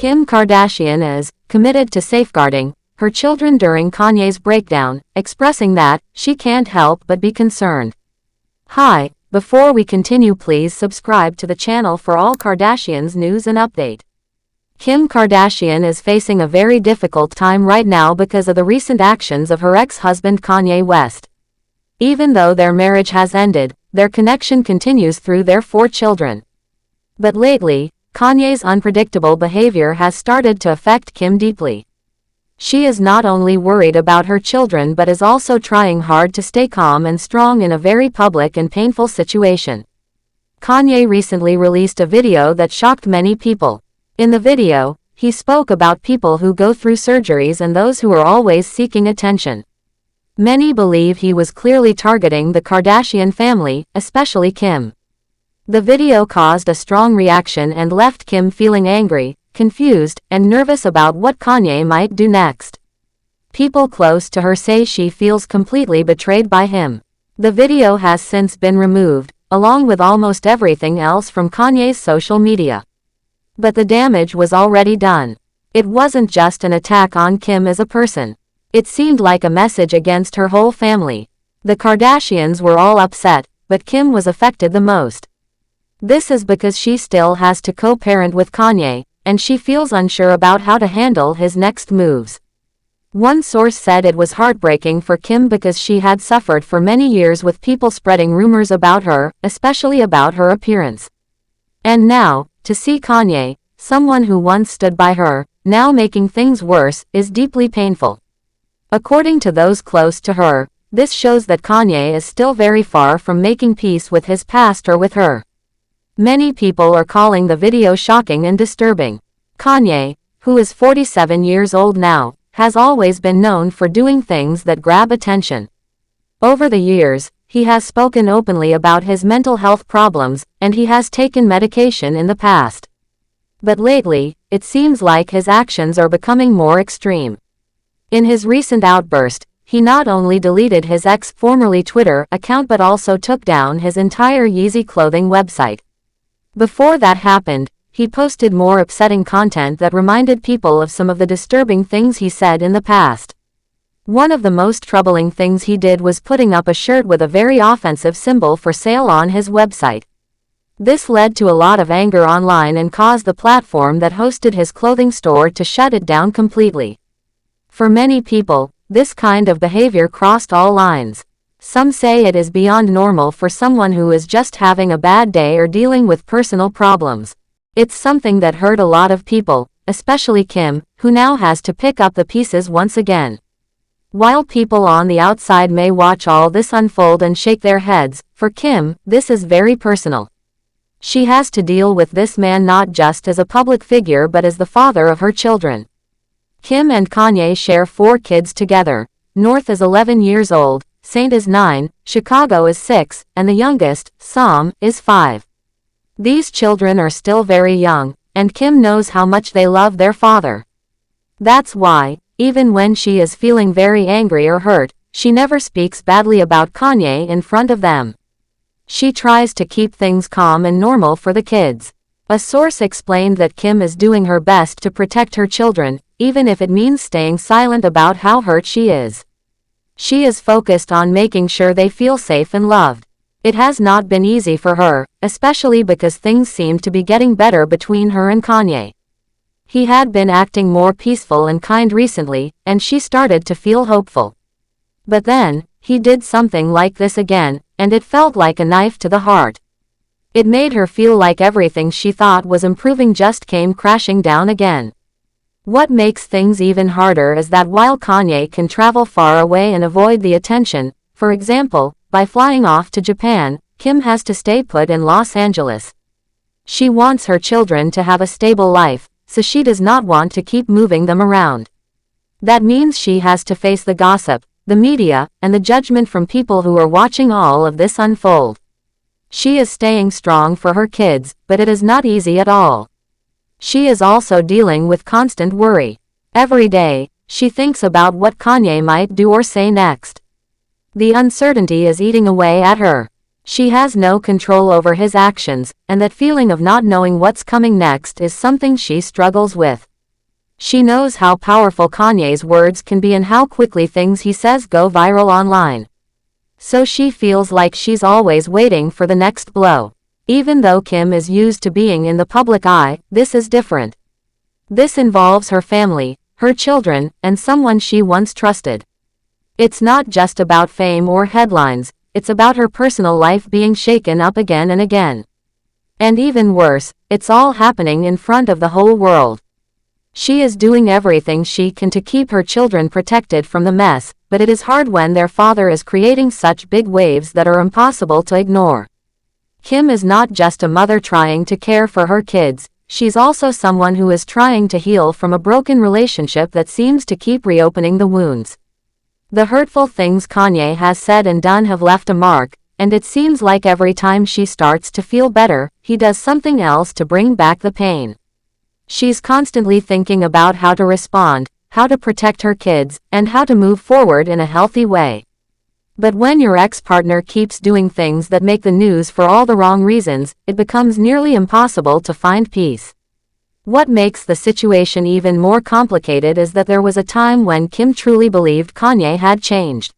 Kim Kardashian is committed to safeguarding her children during Kanye's breakdown, expressing that she can't help but be concerned. Hi, before we continue, please subscribe to the channel for all Kardashians news and update. Kim Kardashian is facing a very difficult time right now because of the recent actions of her ex-husband Kanye West. Even though their marriage has ended, their connection continues through their 4 children. But lately, Kanye's unpredictable behavior has started to affect Kim deeply. She is not only worried about her children but is also trying hard to stay calm and strong in a very public and painful situation. Kanye recently released a video that shocked many people. In the video, he spoke about people who go through surgeries and those who are always seeking attention. Many believe he was clearly targeting the Kardashian family, especially Kim. The video caused a strong reaction and left Kim feeling angry, confused, and nervous about what Kanye might do next. People close to her say she feels completely betrayed by him. The video has since been removed, along with almost everything else from Kanye's social media. But the damage was already done. It wasn't just an attack on Kim as a person. It seemed like a message against her whole family. The Kardashians were all upset, but Kim was affected the most. This is because she still has to co-parent with Kanye, and she feels unsure about how to handle his next moves. One source said it was heartbreaking for Kim because she had suffered for many years with people spreading rumors about her, especially about her appearance. And now, to see Kanye, someone who once stood by her, now making things worse, is deeply painful. According to those close to her, this shows that Kanye is still very far from making peace with his past or with her. Many people are calling the video shocking and disturbing. Kanye, who is 47 years old now, has always been known for doing things that grab attention. Over the years, he has spoken openly about his mental health problems, and he has taken medication in the past. But lately, it seems like his actions are becoming more extreme. In his recent outburst, he not only deleted his formerly Twitter account but also took down his entire Yeezy clothing website. Before that happened, he posted more upsetting content that reminded people of some of the disturbing things he said in the past. One of the most troubling things he did was putting up a shirt with a very offensive symbol for sale on his website. This led to a lot of anger online and caused the platform that hosted his clothing store to shut it down completely. For many people, this kind of behavior crossed all lines. Some say it is beyond normal for someone who is just having a bad day or dealing with personal problems. It's something that hurt a lot of people, especially Kim, who now has to pick up the pieces once again. While people on the outside may watch all this unfold and shake their heads, for Kim, this is very personal. She has to deal with this man not just as a public figure but as the father of her children. Kim and Kanye share 4 kids together. North is 11 years old, Saint is 9, Chicago is 6, and the youngest, Sam, is 5. These children are still very young, and Kim knows how much they love their father. That's why, even when she is feeling very angry or hurt, she never speaks badly about Kanye in front of them. She tries to keep things calm and normal for the kids. A source explained that Kim is doing her best to protect her children, even if it means staying silent about how hurt she is. She is focused on making sure they feel safe and loved. It has not been easy for her, especially because things seem to be getting better between her and Kanye. He had been acting more peaceful and kind recently, and she started to feel hopeful. But then, he did something like this again, and it felt like a knife to the heart. It made her feel like everything she thought was improving just came crashing down again. What makes things even harder is that while Kanye can travel far away and avoid the attention, for example, by flying off to Japan, Kim has to stay put in Los Angeles. She wants her children to have a stable life, so she does not want to keep moving them around. That means she has to face the gossip, the media, and the judgment from people who are watching all of this unfold. She is staying strong for her kids, but it is not easy at all. She is also dealing with constant worry. Every day, she thinks about what Kanye might do or say next. The uncertainty is eating away at her. She has no control over his actions, and that feeling of not knowing what's coming next is something she struggles with. She knows how powerful Kanye's words can be and how quickly things he says go viral online. So she feels like she's always waiting for the next blow. Even though Kim is used to being in the public eye, this is different. This involves her family, her children, and someone she once trusted. It's not just about fame or headlines, it's about her personal life being shaken up again and again. And even worse, it's all happening in front of the whole world. She is doing everything she can to keep her children protected from the mess, but it is hard when their father is creating such big waves that are impossible to ignore. Kim is not just a mother trying to care for her kids, she's also someone who is trying to heal from a broken relationship that seems to keep reopening the wounds. The hurtful things Kanye has said and done have left a mark, and it seems like every time she starts to feel better, he does something else to bring back the pain. She's constantly thinking about how to respond, how to protect her kids, and how to move forward in a healthy way. But when your ex-partner keeps doing things that make the news for all the wrong reasons, it becomes nearly impossible to find peace. What makes the situation even more complicated is that there was a time when Kim truly believed Kanye had changed.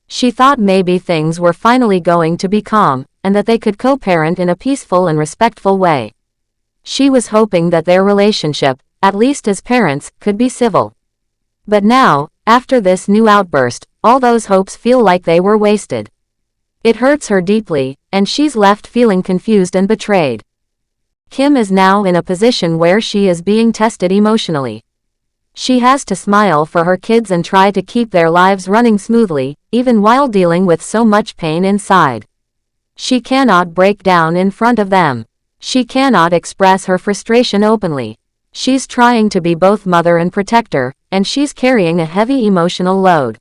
She thought maybe things were finally going to be calm, and that they could co-parent in a peaceful and respectful way. She was hoping that their relationship, at least as parents, could be civil. But now, after this new outburst, all those hopes feel like they were wasted. It hurts her deeply, and she's left feeling confused and betrayed. Kim is now in a position where she is being tested emotionally. She has to smile for her kids and try to keep their lives running smoothly, even while dealing with so much pain inside. She cannot break down in front of them. She cannot express her frustration openly. She's trying to be both mother and protector, and she's carrying a heavy emotional load.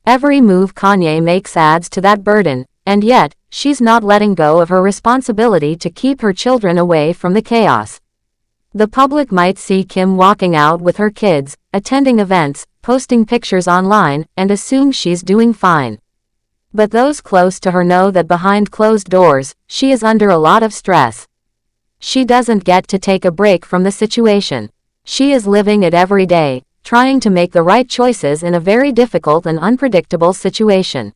Every move Kanye makes adds to that burden, and yet, she's not letting go of her responsibility to keep her children away from the chaos. The public might see Kim walking out with her kids, attending events, posting pictures online, and assume she's doing fine. But those close to her know that behind closed doors, she is under a lot of stress. She doesn't get to take a break from the situation. She is living it every day, trying to make the right choices in a very difficult and unpredictable situation.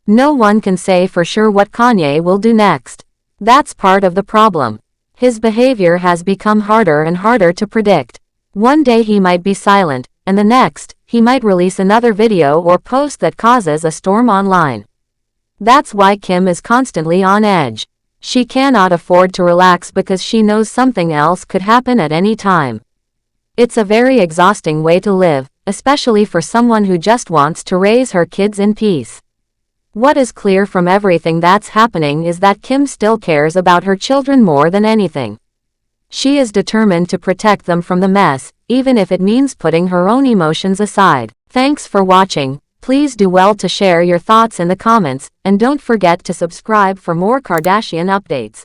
No one can say for sure what Kanye will do next. That's part of the problem. His behavior has become harder and harder to predict. One day he might be silent, and the next, he might release another video or post that causes a storm online. That's why Kim is constantly on edge. She cannot afford to relax because she knows something else could happen at any time. It's a very exhausting way to live, especially for someone who just wants to raise her kids in peace. What is clear from everything that's happening is that Kim still cares about her children more than anything. She is determined to protect them from the mess, even if it means putting her own emotions aside. Thanks for watching. Please do well to share your thoughts in the comments, and don't forget to subscribe for more Kardashian updates.